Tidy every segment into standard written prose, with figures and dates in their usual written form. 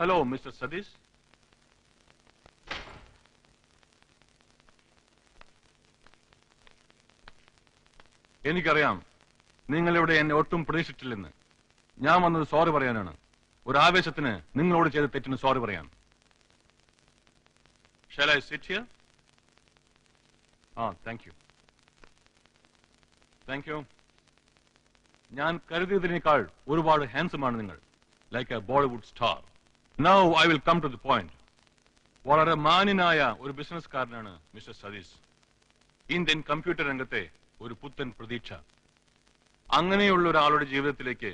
Hello mister Satheesh. എനിക്കറിയാം നിങ്ങളിവിടെ എന്നെ ഒട്ടും പ്രതീക്ഷിച്ചിട്ടില്ലെന്ന്. ഞാൻ വന്നത് സോറി പറയാനാണ്. ഒരു ആവേശത്തിന് നിങ്ങളോട് ചെയ്ത തെറ്റിന് സോറി പറയാൻ. Shall I sit here? Thank you. Thank you. ഞാൻ കരുതിയതിനേക്കാൾ ഒരുപാട് ഹാൻസം ആണ് നിങ്ങൾ. Like a Bollywood star. Now I will come to the point. വളരെ മാന്യനായ ഒരു ബിസിനസ്സുകാരനാണ് മിസ്റ്റർ സതീഷ്. ഇന്ത്യൻ കമ്പ്യൂട്ടർ രംഗത്തെ ഒരു പുത്തൻ പ്രതീക്ഷ. അങ്ങനെയുള്ള ഒരാളുടെ ജീവിതത്തിലേക്ക്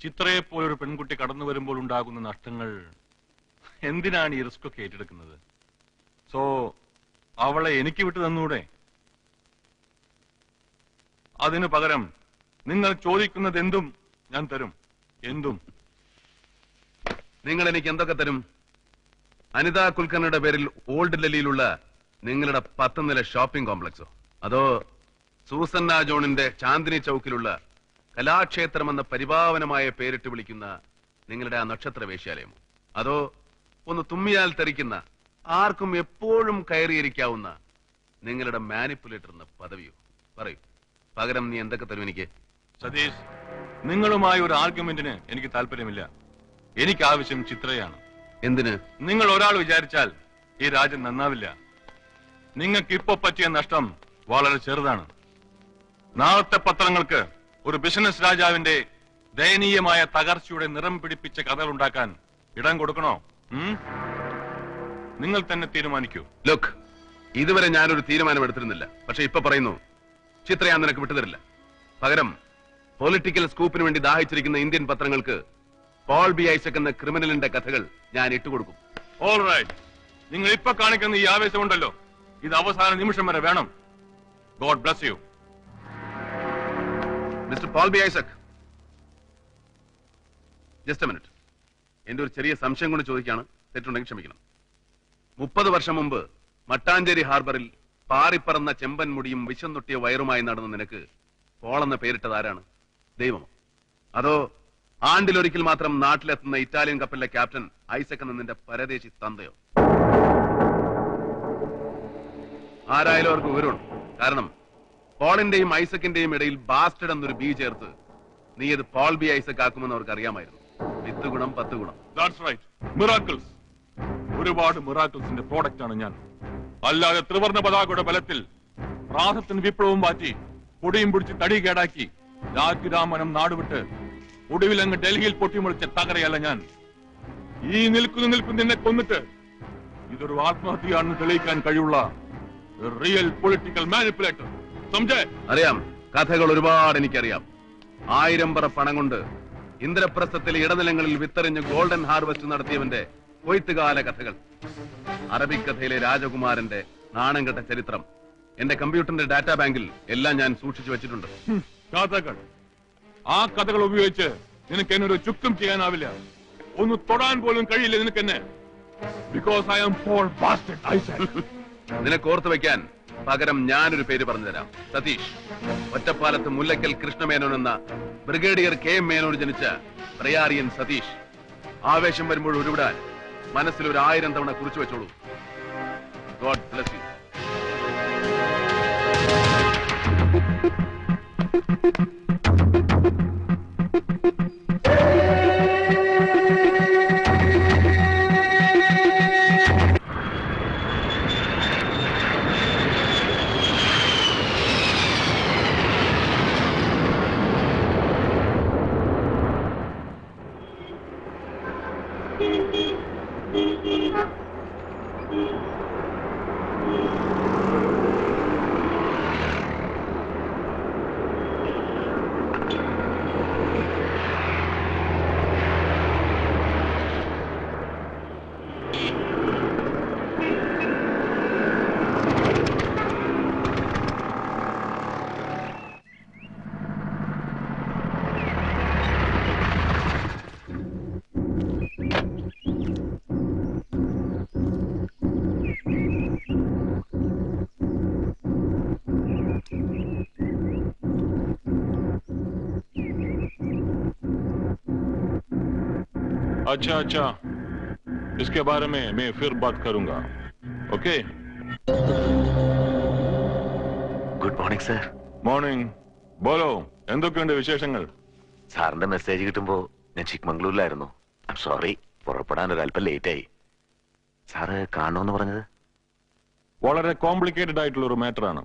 ചിത്രയെ പോലൊരു പെൺകുട്ടി കടന്നു വരുമ്പോൾ ഉണ്ടാകുന്ന നഷ്ടങ്ങൾ. എന്തിനാണ് ഈ റിസ്ക് ഒക്കെ ഏറ്റെടുക്കുന്നത്? സോ അവളെ എനിക്ക് വിട്ടു തന്നൂടെ? അതിനു പകരം നിങ്ങൾ ചോദിക്കുന്നത് എന്തും ഞാൻ തരും. എന്തും. നിങ്ങൾ എനിക്ക് എന്തൊക്കെ തരും? അനിത കുൽക്കർണിയുടെ പേരിൽ ഓൾഡ് ഡൽഹിയിലുള്ള നിങ്ങളുടെ 10 നില ഷോപ്പിംഗ് കോംപ്ലക്സോ, അതോ സൂസന്ന ജോണിന്റെ ചാന്ദിനി ചൌക്കിലുള്ള കലാക്ഷേത്രം എന്ന പരിപാവനമായ പേരിട്ട് വിളിക്കുന്ന നിങ്ങളുടെ ആ നക്ഷത്ര വേശ്യാലയമോ, അതോ ഒന്ന് തുമ്മിയാൽ തെറിക്കുന്ന ആർക്കും എപ്പോഴും കയറിയിരിക്കാവുന്ന നിങ്ങളുടെ മാനിപ്പുലേറ്റർ എന്ന പദവിയോ? പറയൂ, പകരം നീ എന്തൊക്കെ തരും എനിക്ക്? സതീഷ്, നിങ്ങളുമായി ഒരു ആർഗ്യുമെന്റിന് എനിക്ക് താല്പര്യമില്ല. എനിക്ക് ആവശ്യം ചിത്രയാണ്. എന്തിന്? നിങ്ങൾ ഒരാൾ വിചാരിച്ചാൽ ഈ രാജ്യം നന്നാവില്ല. നിങ്ങൾക്ക് ഇപ്പൊ പറ്റിയ നഷ്ടം വളരെ ചെറുതാണ്. നാളത്തെ പത്രങ്ങൾക്ക് ഒരു ബിസിനസ് രാജാവിന്റെ ദയനീയമായ തകർച്ചയുടെ നിറം പിടിപ്പിച്ച കഥകൾ ഉണ്ടാക്കാൻ ഇടം കൊടുക്കണോ? നിങ്ങൾ തന്നെ തീരുമാനിക്കൂ. ലുക്ക്, ഇതുവരെ ഞാനൊരു തീരുമാനം എടുത്തിരുന്നില്ല. പക്ഷെ ഇപ്പൊ പറയുന്നു, ചിത്ര ഞാൻ നിനക്ക് വിട്ടുതരില്ല. പകരം പൊളിറ്റിക്കൽ സ്കൂപ്പിന് വേണ്ടി ദാഹിച്ചിരിക്കുന്ന ഇന്ത്യൻ പത്രങ്ങൾക്ക് പോൾ ബി ഐസക് എന്ന ക്രിമിനലിന്റെ കഥകൾ ഞാൻ ഇട്ടുകൊടുക്കും. All right. നിങ്ങൾ ഇപ്പൊ കാണിക്കുന്ന ഈ ആവേശമുണ്ടല്ലോ, ഇത് അവസാന നിമിഷം വരെ വേണം. God bless you. Mister Paul B Isaac, just a minute. എന്റെ ഒരു ചെറിയ സംശയം കൊണ്ട് ചോദിക്കുകയാണ്. തെറ്റുണ്ടെങ്കിൽ ക്ഷമിക്കണം. 30 വർഷം മുമ്പ് മട്ടാഞ്ചേരി ഹാർബറിൽ പാറിപ്പറന്ന ചെമ്പൻ മുടിയും വിശന്നൊട്ടിയ വയറുമായി നടന്ന നിനക്ക് പോൾ എന്ന പേരിട്ടത് ആരാണ്? ദൈവമോ, അതോ ആണ്ടിലൊരിക്കൽ മാത്രം നാട്ടിലെത്തുന്ന ഇറ്റാലിയൻ കപ്പലിലെ ക്യാപ്റ്റൻ ഐസക് എന്ന നിന്റെ പരദേശി തന്തയോ? ആരായാലും അവർക്ക് വിവരമുണ്ട്. കാരണം പോളിന്റെയും ഐസക്കിന്റെയും ഇടയിൽ ബാസ്റ്റഡ് എന്നൊരു ബി ചേർത്ത് നീ ഇത് പോൾ ബി ഐസക് ആക്കുമെന്ന് അവർക്ക് അറിയാമായിരുന്നു. 10 ഗുണം 10 ഗുണം. That's right. മിറാക്കിൾസ്. ഒരുപാട് മിറാക്കിൾസിന്റെ പ്രോഡക്റ്റ് ആണ് ഞാൻ. അല്ലാതെ ത്രിവർണ്ണ പതാകയുടെ ബലത്തിൽ പ്രാസത്തിന് വിപ്ലവം മാറ്റി കൊടിയും പിടിച്ച് തടി കേടാക്കി രാജ്യരാമനം നാടുവിട്ട് ഒടുവിൽ അങ്ങ് ഡൽഹിയിൽ പൊട്ടിമുളിച്ച തകരയല്ല ഞാൻ. ഈ നിൽക്കുന്ന നിന്നെ കൊന്നിട്ട് ഇതൊരു ആത്മഹത്യയാണെന്ന് തെളിയിക്കാൻ കഴിയുള്ള റിയൽ പൊളിറ്റിക്കൽ മാനിപ്പുലേറ്റർ. അറിയാം, കഥകൾ ഒരുപാട് എനിക്കറിയാം. 1000 പറ പണം കൊണ്ട് ഇന്ദ്രപ്രസ്ഥത്തിലെ ഇടനിലങ്ങളിൽ വിത്തെറിഞ്ഞ് ഗോൾഡൻ ഹാർവെസ്റ്റ് നടത്തിയവന്റെ കൊയ്ത്തുകാല കഥകൾ, അറബിക്കഥയിലെ രാജകുമാരന്റെ നാണം കെട്ട ചരിത്രം, എന്റെ കമ്പ്യൂട്ടറിന്റെ ഡാറ്റാ ബാങ്കിൽ എല്ലാം ഞാൻ സൂക്ഷിച്ചു വെച്ചിട്ടുണ്ട്. കഥകൾ. ആ കഥകൾ ഉപയോഗിച്ച് നിനക്ക് എന്നൊരു ചുക്കും ചെയ്യാനാവില്ല. ഒന്ന് തൊടാൻ പോലും കഴിയില്ല നിനക്ക് എന്നെ. Because I am Paul bastard Isaac. നിനക്ക് ഓർത്തു വെക്കാൻ പകരം ഞാനൊരു പേര് പറഞ്ഞുതരാം. സതീഷ്. ഒറ്റപ്പാലത്ത് മുല്ലക്കൽ കൃഷ്ണമേനോൻ എന്ന ബ്രിഗേഡിയർ KM മേനോൻ ജനിച്ച പ്രയാറിയൻ സതീഷ്. ആവേശം വരുമ്പോൾ ഉരുവിടാൻ മനസ്സിൽ ഒരു 1000 തവണ കുറിച്ചു വെച്ചോളൂ. God bless you. अच्छा अच्छा, इसके बारे में मैं फिर बात करूंगा okay good morning sir. Morning ബോലോ എന്തൊക്കെയുണ്ട് വിശേഷങ്ങൾ? സാറിന്റെ മെസ്സേജ് കിട്ടുമ്പോ ഞാൻ ചിക്മംഗ്ലൂരിലായിരുന്നു. ഐ എം സോറി, പുറപ്പെടാൻ ഒരു അല്പം ലേറ്റ് ആയി. സാറ് കാണണമെന്ന് പറഞ്ഞത്? വളരെ കോംപ്ലിക്കേറ്റഡ് ആയിട്ടുള്ള ഒരു മാറ്ററാണ്,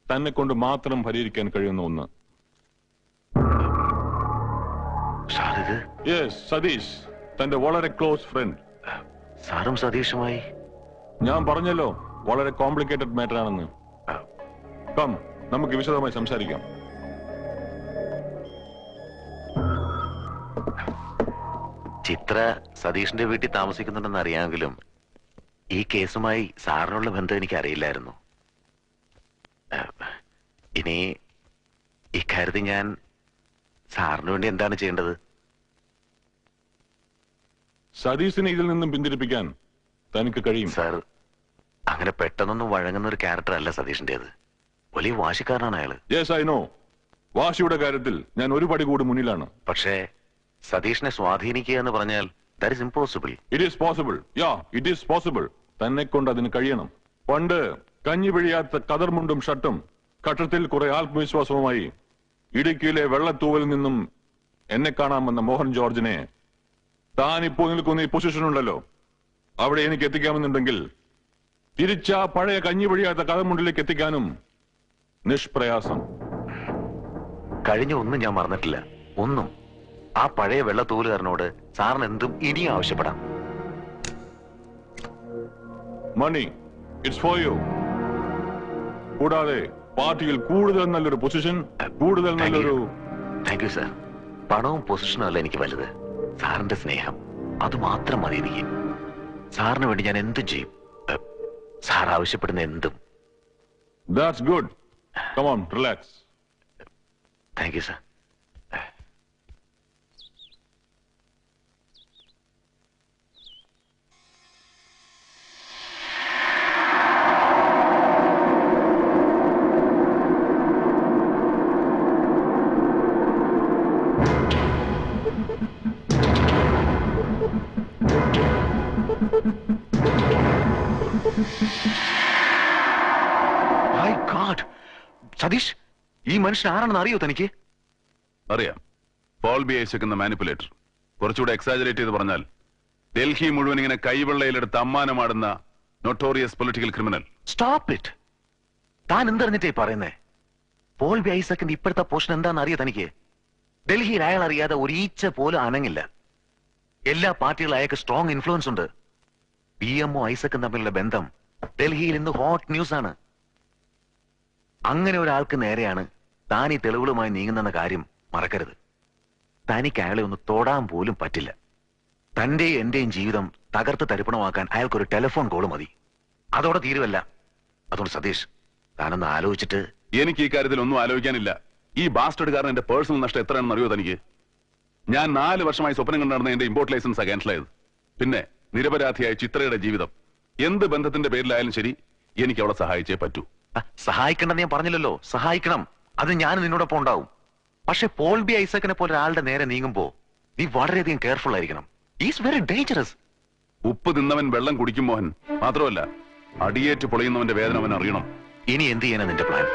തന്നെ കൊണ്ട് മാത്രം പരിഹരിക്കാൻ കഴിയുന്ന ഒന്ന്. സാറിത്? യെസ്, സതീഷ്, തന്റെ വളരെ ക്ലോസ് ഫ്രണ്ട്. സാറും സതീഷുമായി? ഞാൻ പറഞ്ഞല്ലോ വളരെ കോംപ്ലിക്കേറ്റഡ് മാറ്റർ ആണെന്ന്. കം, നമുക്ക് വിശദമായി സംസാരിക്കാം. ചിത്ര സതീഷിന്റെ വീട്ടിൽ താമസിക്കുന്നുണ്ടെന്ന് അറിയാമെങ്കിലും ഈ കേസുമായി സാറിനുള്ള ബന്ധം എനിക്ക് അറിയില്ലായിരുന്നു. ഇനി ഇക്കാര്യത്തിൽ ഞാൻ സാറിന് വേണ്ടി എന്താണ് ചെയ്യേണ്ടത്? സതീഷിനെ ഇതിൽ നിന്നും പിന്തിരിപ്പിക്കാൻ തനിക്ക് കഴിയും. സാർ, അങ്ങനെ പെട്ടെന്നൊന്നും വഴങ്ങുന്ന ഒരു ക്യാരക്ടർ അല്ല സതീഷിന്റേത്. വലിയ വാശിക്കാരനാണ് അയാള്. Yes, I know. വാശിയുടെ കാര്യത്തിൽ ഞാൻ ഒരു പടി കൂടി മുന്നിലാണ്. പക്ഷേ സതീഷിനെ സ്വാധീനിക്കുക എന്ന് പറഞ്ഞാൽ that is impossible. It is possible. Yeah, it is possible. തന്നെ കൊണ്ട് അതിന് കഴിയണം. പണ്ട് കഞ്ഞി പിഴിയാത്ത കതർമുണ്ടും ഷർട്ടും കക്ഷത്തിൽ കുറെ ആത്മവിശ്വാസവുമായി ഇടുക്കിയിലെ വെള്ളത്തൂവലിൽ നിന്നും എന്നെ കാണാമെന്ന മോഹൻ ജോർജിനെ താൻ ഇപ്പോൾ നിൽക്കുന്ന ഈ പൊസിഷനുണ്ടല്ലോ, അവിടെ എനിക്ക് എത്തിക്കാമെന്നുണ്ടെങ്കിൽ തിരിച്ച പഴയ കഞ്ഞി പിഴിയാത്ത കതർമുണ്ടിലേക്ക് എത്തിക്കാനും നിഷ്പ്രയാസം. കഴിഞ്ഞ ഒന്നും ഞാൻ മറന്നിട്ടില്ല, ഒന്നും. ആ പഴയ വെള്ളത്തൂലുകാരനോട് സാറിന് എന്തും ഇനിയും ആവശ്യപ്പെടാം. മണി, ഇറ്റ്സ് ഫോർ യു. കൂടാതെ പാർട്ടിയിൽ കൂടുതൽ നല്ലൊരു പൊസിഷൻ, കൂടുതൽ നല്ലൊരു... താങ്ക് യു സാർ. പണവും പൊസിഷനും അല്ല എനിക്ക് വലുത്, സാറിന്റെ സ്നേഹം. അത് മാത്രം മതി എനിക്ക്. സാറിന് വേണ്ടി ഞാൻ എന്തും ചെയ്യും, സാർ ആവശ്യപ്പെടുന്ന എന്തും. That's good. Come on, relax. Thank you, sir. My God! Satheesh, ഈ മനുഷ്യൻ ആരാണെന്ന് അറിയോ തനിക്ക്? അറിയാം. പോൾ ബി ഐസക് എന്ന മാനിപ്പുലേറ്റർ. കുറച്ചുകൂടെ എക്സാജറേറ്റ് ചെയ്ത് പറഞ്ഞാൽ ഡൽഹി മുഴുവൻ ഇങ്ങനെ കൈവെള്ളയിലെടുത്ത് അമ്മാനമാടുന്ന notorious political criminal. Stop it. താൻ എന്തറിഞ്ഞിട്ടേ പറയുന്നേ? പോൾ ബി ഐസക്കിന്റെ ഇപ്പോഴത്തെ പോഷൻ എന്താണെന്ന് അറിയോ തനിക്ക്? ഡൽഹിയിൽ അയാൾ അറിയാതെ ഒരു ഈച്ച പോലും അനങ്ങില്ല. എല്ലാ പാർട്ടികളും അയാൾക്ക് സ്ട്രോങ് ഇൻഫ്ലുവൻസ് ഉണ്ട്. PMO ഐസക്കും തമ്മിലുള്ള ബന്ധം ഡൽഹിയിൽ ഇന്ന് ഹോട്ട് ന്യൂസ് ആണ്. അങ്ങനെ ഒരാൾക്ക് നേരെയാണ് താൻ ഈ തെളിവുകളുമായി നീങ്ങുന്നെന്ന കാര്യം മറക്കരുത്. തനിക്ക് അയാളെ ഒന്ന് തൊടാൻ പോലും പറ്റില്ല. തന്റെയും എന്റെയും ജീവിതം തകർത്ത് തരിപ്പണമാക്കാൻ അയാൾക്കൊരു ടെലിഫോൺ കോള് മതി. അതോടെ തീരുവല്ല. അതുകൊണ്ട് സതീഷ്, താനൊന്ന് ആലോചിച്ചിട്ട്... എനിക്ക് ഈ കാര്യത്തിൽ ഒന്നും ആലോചിക്കാനില്ല. ഈ ബാസ്റ്റഡ് കാരണം എന്റെ പേഴ്സണൽ നഷ്ടം എത്രയാണെന്ന് അറിയോ തനിക്ക്? ഞാൻ 4 വർഷമായി സ്വപ്നം കണ്ടു നടന്ന എന്റെ ഇമ്പോർട്ട് ലൈസൻസ് ക്യാൻസലായത്. പിന്നെ നിരപരാധിയായ ചിത്രയുടെ ജീവിതം എന്ത് ബന്ധത്തിന്റെ പേരിലായാലും ശരി, എനിക്ക് അവളെ സഹായിച്ചേ പറ്റൂ. സഹായിക്കണ്ടെന്ന് ഞാൻ പറഞ്ഞില്ലല്ലോ, സഹായിക്കണം. അത് ഞാൻ നിന്നോടൊപ്പം ഉണ്ടാവും. പക്ഷെ പോൾ ബി ഐസക്കിനെ പോലെ ഒരാളുടെ നേരെ നീങ്ങുമ്പോ നീ വളരെയധികം കെയർഫുൾ ആയിരിക്കണം. Is very dangerous. ഉപ്പ് തിന്നവൻ വെള്ളം കുടിക്കും മോഹൻ. മാത്രമല്ല, അടിയേറ്റ് പൊളിയുന്നവന്റെ വേദന അവൻ അറിയണം. ഇനി എന്ത് ചെയ്യാനാ നിന്റെ പ്ലാൻ?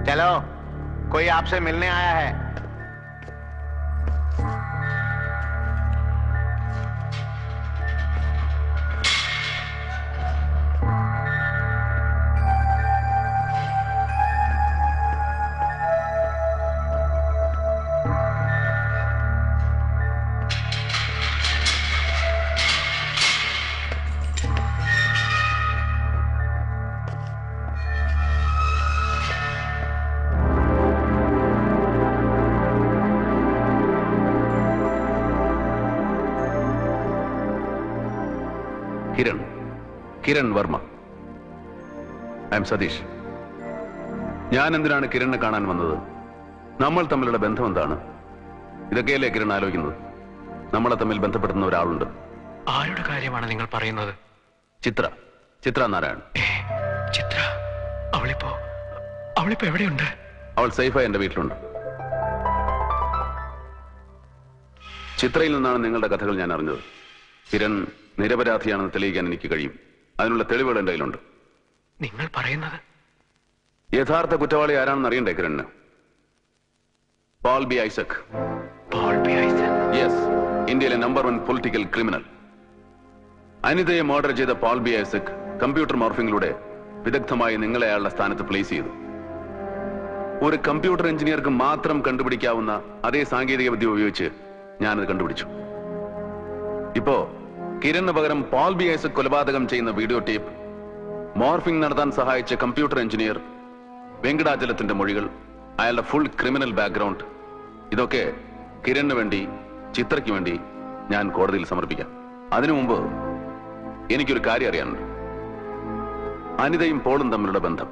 चलो, कोई आपसे मिलने आया है. കിരൺ വർമ്മ. I am Satish. ഞാൻ എന്തിനാണ് കിരണിനെ കാണാൻ വന്നത്? നമ്മൾ തമ്മിലുള്ള ബന്ധം എന്താണ്? ഇതൊക്കെയല്ലേ കിരൺ ആലോചിക്കുന്നത്? നമ്മളെ തമ്മിൽ ബന്ധപ്പെടുന്ന ഒരാളുണ്ട്. ആരുടെ കാര്യമാണ് നിങ്ങൾ പറയുന്നത്? ചിത്ര നാരായൺ. ചിത്ര? അവളിപ്പോ എവിടെയുണ്ട്? അവൾ സേഫായി എന്റെ വീട്ടിലുണ്ട്. ചിത്രയിൽ നിന്നാണ് നിങ്ങളുടെ കഥകൾ ഞാൻ അറിഞ്ഞത്. കിരൺ നിരപരാധിയാണെന്ന് തെളിയിക്കാൻ എനിക്ക് കഴിയും. അതിനുള്ള തെളിവുകൾ എന്റെ കയ്യിലുണ്ട്. നിങ്ങൾ പറയുന്നത്? യഥാർത്ഥ കുറ്റവാളി ആരാണെന്ന് അറിയണ്ടേ കിരണിന്? Paul B Isaac. യെസ്, ഇന്ത്യയിലെ നമ്പർ 1 പൊളിറ്റിക്കൽ ക്രിമിനൽ. അനിതയെ മർഡർ ചെയ്ത പോൾ ബി ഐസക് കമ്പ്യൂട്ടർ മോർഫിംഗിലൂടെ വിദഗ്ധമായി നിങ്ങളെ അയാളുടെ സ്ഥാനത്ത് പ്ലേസ് ചെയ്തു. ഒരു കമ്പ്യൂട്ടർ എഞ്ചിനീയർക്ക് മാത്രം കണ്ടുപിടിക്കാവുന്ന അതേ സാങ്കേതിക വിദ്യ ഉപയോഗിച്ച് ഞാനത് കണ്ടുപിടിച്ചു. ഇപ്പോ കിരണിന് പകരം പോൾ ബി ഐസക് കൊലപാതകം ചെയ്യുന്ന വീഡിയോ ടേപ്പ്, മോർഫിംഗ് നടത്താൻ സഹായിച്ച കമ്പ്യൂട്ടർ എഞ്ചിനീയർ വെങ്കടാചലത്തിന്റെ മൊഴികൾ, അയാളുടെ ഫുൾ ക്രിമിനൽ ബാക്ക്ഗ്രൗണ്ട്, ഇതൊക്കെ കിരണിന് വേണ്ടി, ചിത്രയ്ക്ക് വേണ്ടി ഞാൻ കോടതിയിൽ സമർപ്പിക്കാം. അതിനു മുമ്പ് എനിക്കൊരു കാര്യം അറിയാനുണ്ട്. അനിതയും പോളും തമ്മിലുള്ള ബന്ധം,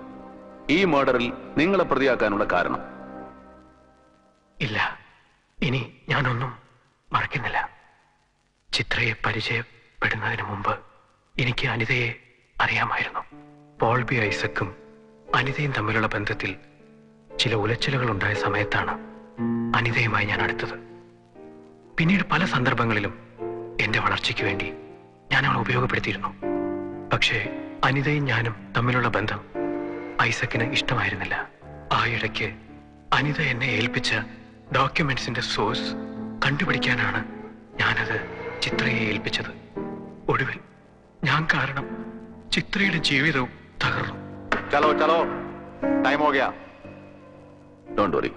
ഈ മർഡറിൽ നിങ്ങളെ പ്രതിയാക്കാനുള്ള കാരണം. ഇല്ല, ഇനി ഞാനൊന്നും മറക്കുന്നില്ല. ചിത്രയെ പരിചയപ്പെടുന്നതിന് മുമ്പ് എനിക്ക് അനിതയെ അറിയാമായിരുന്നു. പോൾ ബി ഐസക്കും അനിതയും തമ്മിലുള്ള ബന്ധത്തിൽ ചില ഉലച്ചിലുകൾ ഉണ്ടായ സമയത്താണ് അനിതയുമായി ഞാൻ അടുത്തത്. പിന്നീട് പല സന്ദർഭങ്ങളിലും എന്റെ വളർച്ചയ്ക്ക് വേണ്ടി ഞാൻ അവളെ ഉപയോഗപ്പെടുത്തിയിരുന്നു. പക്ഷേ അനിതയും ഞാനും തമ്മിലുള്ള ബന്ധം ഐസക്കിന് ഇഷ്ടമായിരുന്നില്ല. ആ ഇടയ്ക്ക് അനിത എന്നെ ഏൽപ്പിച്ച ഡോക്യുമെന്റ്സിന്റെ സോഴ്സ് കണ്ടുപിടിക്കാനാണ് ഞാനത് ചിത്രയെ ഏൽപ്പിച്ചത്. ഒടുവിൽ ഞാൻ കാരണം ചിത്രയുടെ ജീവിതവും തകർന്നു. चलो चलो टाइम हो गया. ഡോണ്ട് വറി,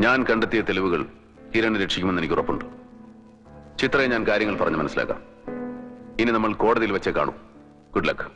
ഞാൻ കണ്ടെത്തിയ തെളിവുകൾ കിരണിനെ രക്ഷിക്കുമെന്ന് എനിക്ക് ഉറപ്പുണ്ട്. ചിത്രയെ ഞാൻ കാര്യങ്ങൾ പറഞ്ഞ് മനസ്സിലാക്കാം. ഇനി നമ്മൾ കോടതിയിൽ വെച്ചേ കാണും. Good luck.